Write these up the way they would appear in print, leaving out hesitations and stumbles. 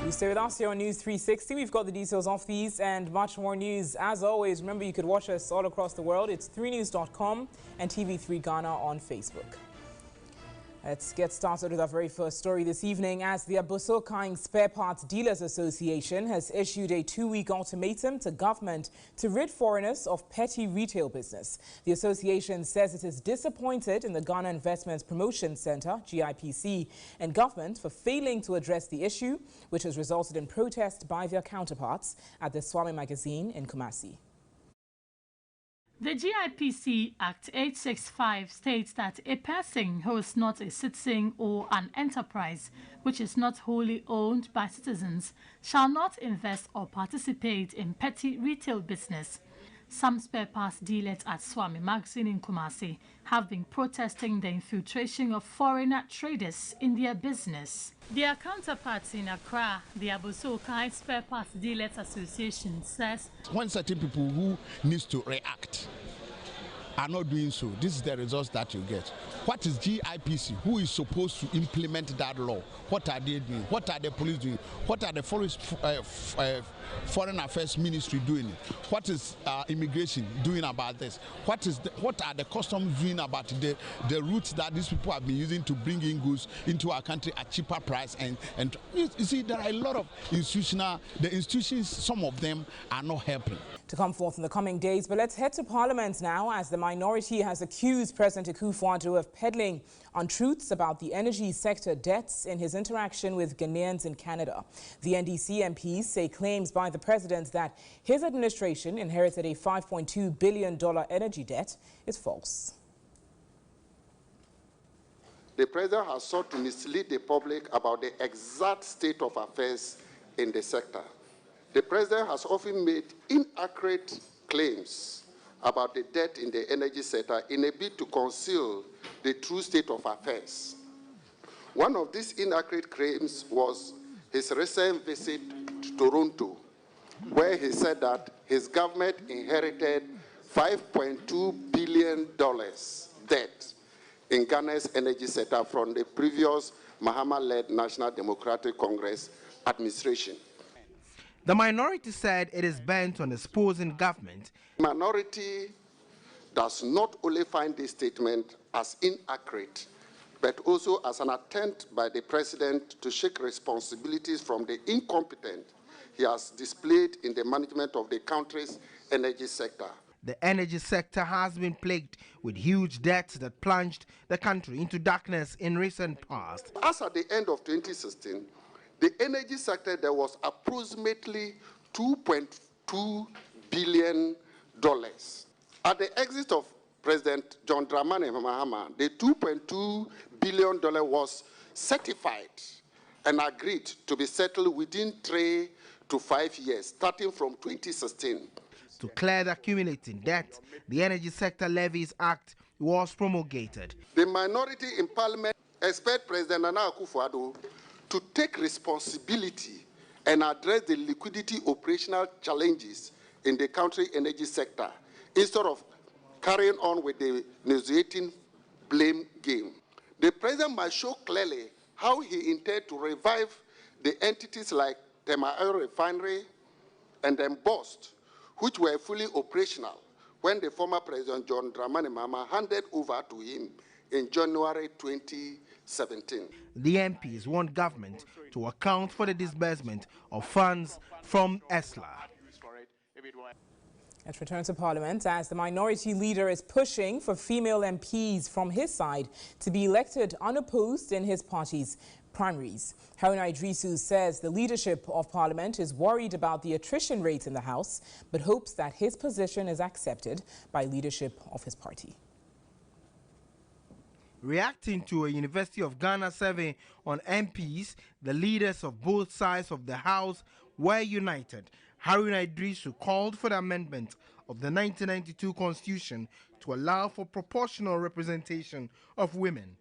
You stay with us here on News 360. We've got the details of these and much more news. As always, remember you could watch us all across the world. It's 3news.com and TV3 Ghana on Facebook. Let's get started with our very first story this evening, as the Abossey Okai Spare Parts Dealers Association has issued a 2-week ultimatum to government to rid foreigners of petty retail business. The association says it is disappointed in the Ghana Investments Promotion Center, GIPC, and government for failing to address the issue, which has resulted in protest by their counterparts at the Swami Magazine in Kumasi. The GIPC Act 865 states that a person who is not a citizen or an enterprise which is not wholly owned by citizens shall not invest or participate in petty retail business. Some spare parts dealers at Swami Magazine in Kumasi have been protesting the infiltration of foreigner traders in their business. Their counterparts in Accra, the Abossey Okai Spare Parts Dealers Association, says when certain people who need to react are not doing so, this is the results that you get. What is GIPC? Who is supposed to implement that law? What are they doing? What are the police doing? What are the Foreign Affairs Ministry doing? What is immigration doing about this? What are the customs doing about the routes that these people have been using to bring in goods into our country at cheaper price? And you see, there are a lot of the institutions, some of them are not helping. To come forth in the coming days, but let's head to Parliament now, as the minority has accused President Akufo-Addo of peddling untruths about the energy sector debts in his interaction with Ghanaians in Canada. The NDC MPs say claims by the president that his administration inherited a $5.2 billion energy debt is false. The president has sought to mislead the public about the exact state of affairs in the sector. The president has often made inaccurate claims about the debt in the energy sector in a bid to conceal the true state of affairs. One of these inaccurate claims was his recent visit to Toronto, where he said that his government inherited $5.2 billion debt in Ghana's energy sector from the previous Mahama-led National Democratic Congress administration. The minority said it is bent on exposing government. The minority does not only find this statement as inaccurate, but also as an attempt by the president to shake responsibilities from the incompetence he has displayed in the management of the country's energy sector. The energy sector has been plagued with huge debts that plunged the country into darkness in recent past. As at the end of 2016, the energy sector, there was approximately $2.2 billion. At the exit of President John Dramani Mahama, the $2.2 billion was certified and agreed to be settled within 3 to 5 years, starting from 2016. To clear the accumulating debt, the Energy Sector Levies Act was promulgated. The minority in Parliament expect President Nana Akufo-Addo to take responsibility and address the liquidity operational challenges in the country energy sector instead of carrying on with the negotiating blame game. The president must show clearly how he intends to revive the entities like Tema Oil Refinery and Embossed, which were fully operational when the former President John Dramani Mahama handed over to him in January 2017. The MPs want government to account for the disbursement of funds from ESLA. Let's return to Parliament, as the minority leader is pushing for female MPs from his side to be elected unopposed in his party's primaries. Haruna Idrisu says the leadership of Parliament is worried about the attrition rate in the House, but hopes that his position is accepted by leadership of his party. Reacting to a University of Ghana survey on MPs, the leaders of both sides of the House were united. Haruna Idrisu called for the amendment of the 1992 Constitution to allow for proportional representation of women,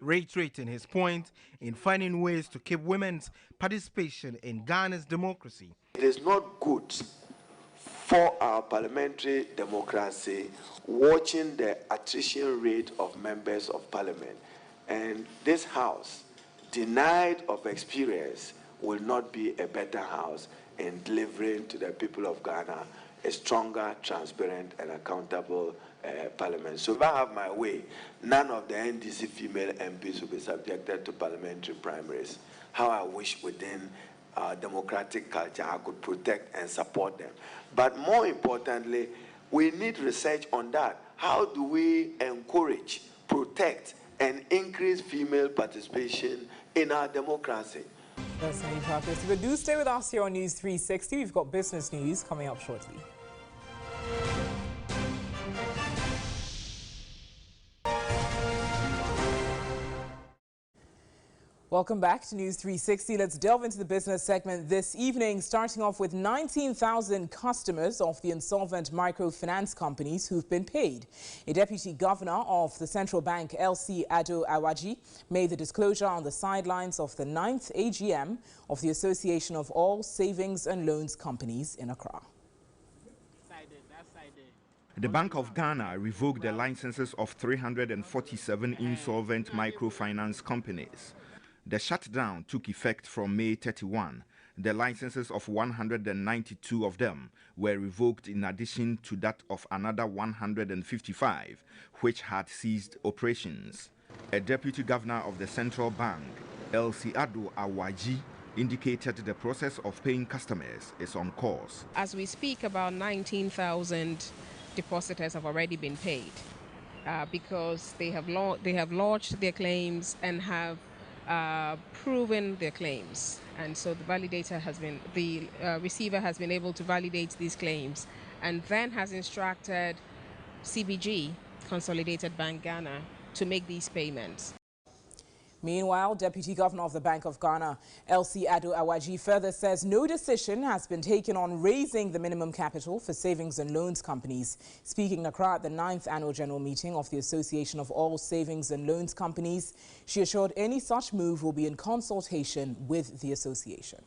reiterating his point in finding ways to keep women's participation in Ghana's democracy. It is not good for our parliamentary democracy watching the attrition rate of members of parliament, and this House, denied of experience, will not be a better house in delivering to the people of Ghana a stronger, transparent, and accountable parliament. So if I have my way, none of the NDC female MPs will be subjected to parliamentary primaries. How I wish within democratic culture I could protect and support them. But more importantly, we need research on that. How do we encourage, protect, and increase female participation in our democracy? That's the main purpose. But do stay with us here on News 360. We've got business news coming up shortly. Welcome back to News 360. Let's delve into the business segment this evening, starting off with 19,000 customers of the insolvent microfinance companies who've been paid. A deputy governor of the central bank, LC Ado Awaji, made the disclosure on the sidelines of the 9th AGM of the Association of All Savings and Loans Companies in Accra. The Bank of Ghana revoked the licenses of 347 insolvent microfinance companies. The shutdown took effect from May 31. The licenses of 192 of them were revoked in addition to that of another 155, which had ceased operations. A deputy governor of the central bank, LC Ado Awaji, indicated the process of paying customers is on course. As we speak, about 19,000 depositors have already been paid because they have lodged their claims and have proven their claims, and so the receiver has been able to validate these claims, and then has instructed CBG, Consolidated Bank Ghana, to make these payments. Meanwhile, Deputy Governor of the Bank of Ghana, LC Ado Awaji, further says no decision has been taken on raising the minimum capital for savings and loans companies. Speaking in Accra at the 9th Annual General Meeting of the Association of All Savings and Loans Companies, she assured any such move will be in consultation with the association.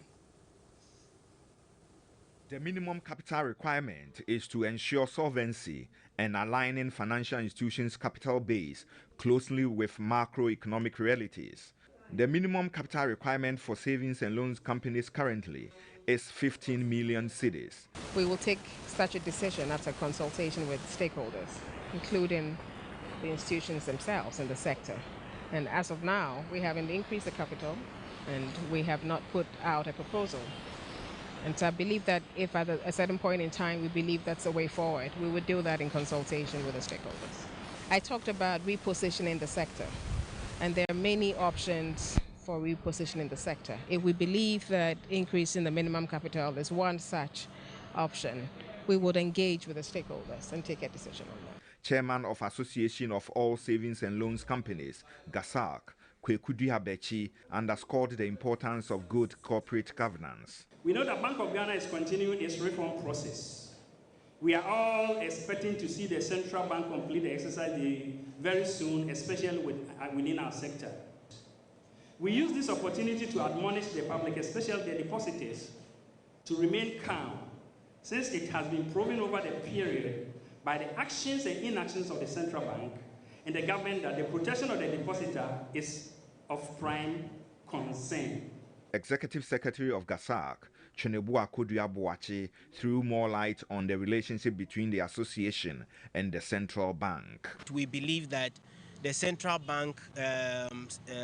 The minimum capital requirement is to ensure solvency and aligning financial institutions' capital base closely with macroeconomic realities. The minimum capital requirement for savings and loans companies currently is 15 million cedis. We will take such a decision after consultation with stakeholders, including the institutions themselves in the sector. And as of now, we haven't increased the capital and we have not put out a proposal. And so I believe that if at a certain point in time we believe that's the way forward, we would do that in consultation with the stakeholders. I talked about repositioning the sector, and there are many options for repositioning the sector. If we believe that increasing the minimum capital is one such option, we would engage with the stakeholders and take a decision on that. Chairman of Association of All Savings and Loans Companies, GASAC, Kweku Duabechi, underscored the importance of good corporate governance. We know that Bank of Ghana is continuing its reform process. We are all expecting to see the central bank complete the exercise very soon, especially within our sector. We use this opportunity to admonish the public, especially the depositors, to remain calm, since it has been proven over the period by the actions and inactions of the central bank and the government that the protection of the depositor is of prime concern. Executive Secretary of GASAC, Chenebua Koduabuachi, threw more light on the relationship between the association and the central bank. We believe that the central bank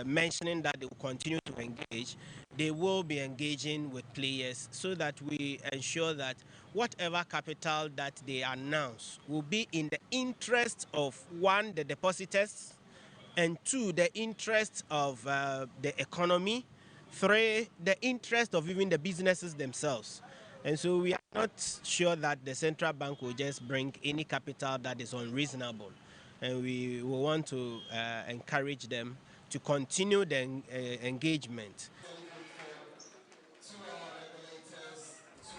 mentioning that they will continue to engage, they will be engaging with players so that we ensure that whatever capital that they announce will be in the interest of, one, the depositors, and two, the interest of the economy, three, the interest of even the businesses themselves. And so we are not sure that the central bank will just bring any capital that is unreasonable. And we will want to encourage them to continue the engagement.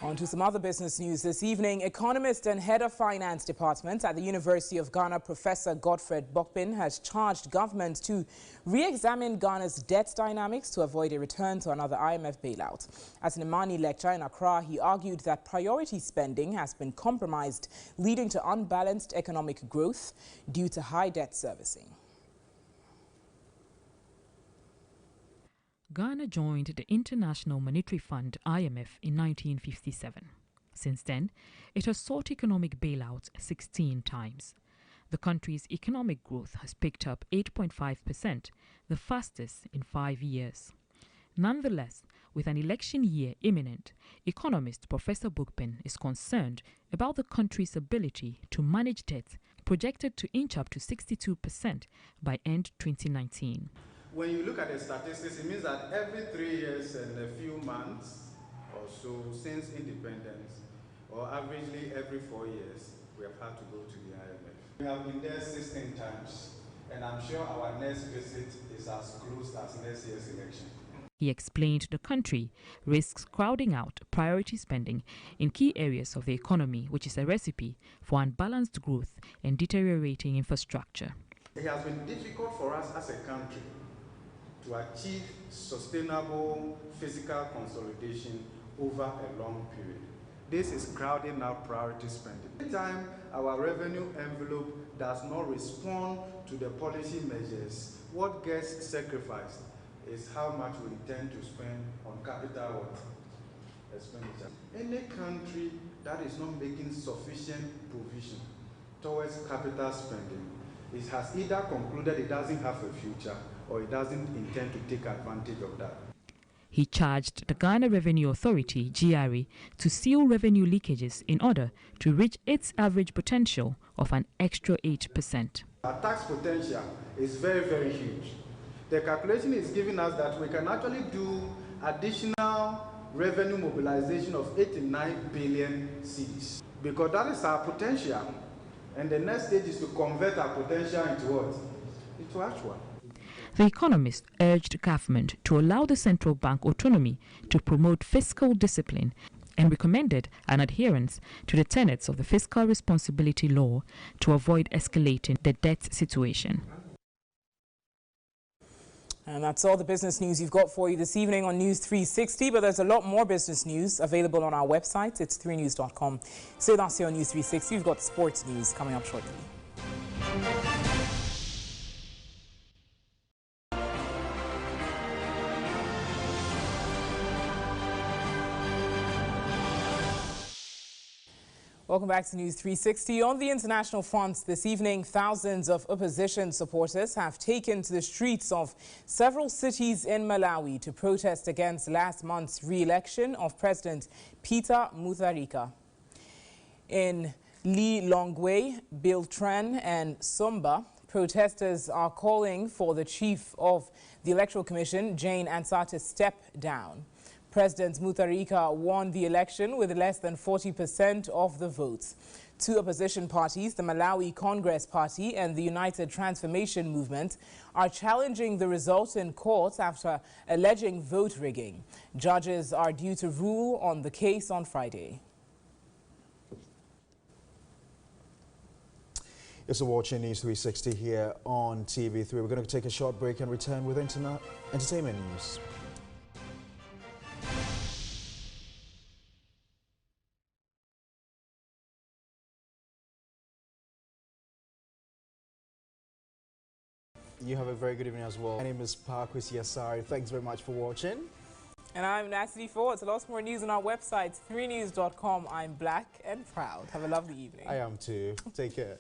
On to some other business news this evening. Economist and head of finance department at the University of Ghana, Professor Godfred Bokpin, has charged government to re-examine Ghana's debt dynamics to avoid a return to another IMF bailout. At an Imani lecture in Accra, he argued that priority spending has been compromised, leading to unbalanced economic growth due to high debt servicing. Ghana joined the International Monetary Fund (IMF) in 1957. Since then, it has sought economic bailouts 16 times. The country's economic growth has picked up 8.5%, the fastest in 5 years. Nonetheless, with an election year imminent, economist Professor Bookpen is concerned about the country's ability to manage debt, projected to inch up to 62% by end 2019. When you look at the statistics, it means that every 3 years and a few months or so since independence, or averagely every 4 years, we have had to go to the IMF. We have been there 16 times, and I'm sure our next visit is as close as next year's election. He explained the country risks crowding out priority spending in key areas of the economy, which is a recipe for unbalanced growth and deteriorating infrastructure. It has been difficult for us as a country to achieve sustainable fiscal consolidation over a long period. This is crowding out priority spending. Every time our revenue envelope does not respond to the policy measures, what gets sacrificed is how much we intend to spend on capital expenditure. Any country that is not making sufficient provision towards capital spending, it has either concluded it doesn't have a future or it doesn't intend to take advantage of that. He charged the Ghana Revenue Authority, GRA, to seal revenue leakages in order to reach its average potential of an extra 8%. Our tax potential is very, very huge. The calculation is giving us that we can actually do additional revenue mobilization of 89 billion cedis, because that is our potential. And the next stage is to convert our potential into what? Into actual. The economist urged government to allow the central bank autonomy to promote fiscal discipline and recommended an adherence to the tenets of the fiscal responsibility law to avoid escalating the debt situation. And that's all the business news you've got for you this evening on News 360, but there's a lot more business news available on our website. It's 3news.com. So that's here on News 360. We've got sports news coming up shortly. Welcome back to News 360. On the international front this evening, thousands of opposition supporters have taken to the streets of several cities in Malawi to protest against last month's re-election of President Peter Mutharika. In Lilongwe, Biltran and Sumba, protesters are calling for the chief of the Electoral Commission, Jane Ansah, to step down. President Mutharika won the election with less than 40% of the votes. Two opposition parties, the Malawi Congress Party and the United Transformation Movement, are challenging the result in court after alleging vote rigging. Judges are due to rule on the case on Friday. You're watching News 360 here on TV3. We're going to take a short break and return with entertainment news. You have a very good evening as well. My name is Parkwis Yasari. Thanks very much for watching. And I'm Natalie Ford. Lots more news on our website, 3news.com. I'm black and proud. Have a lovely evening. I am too. Take care.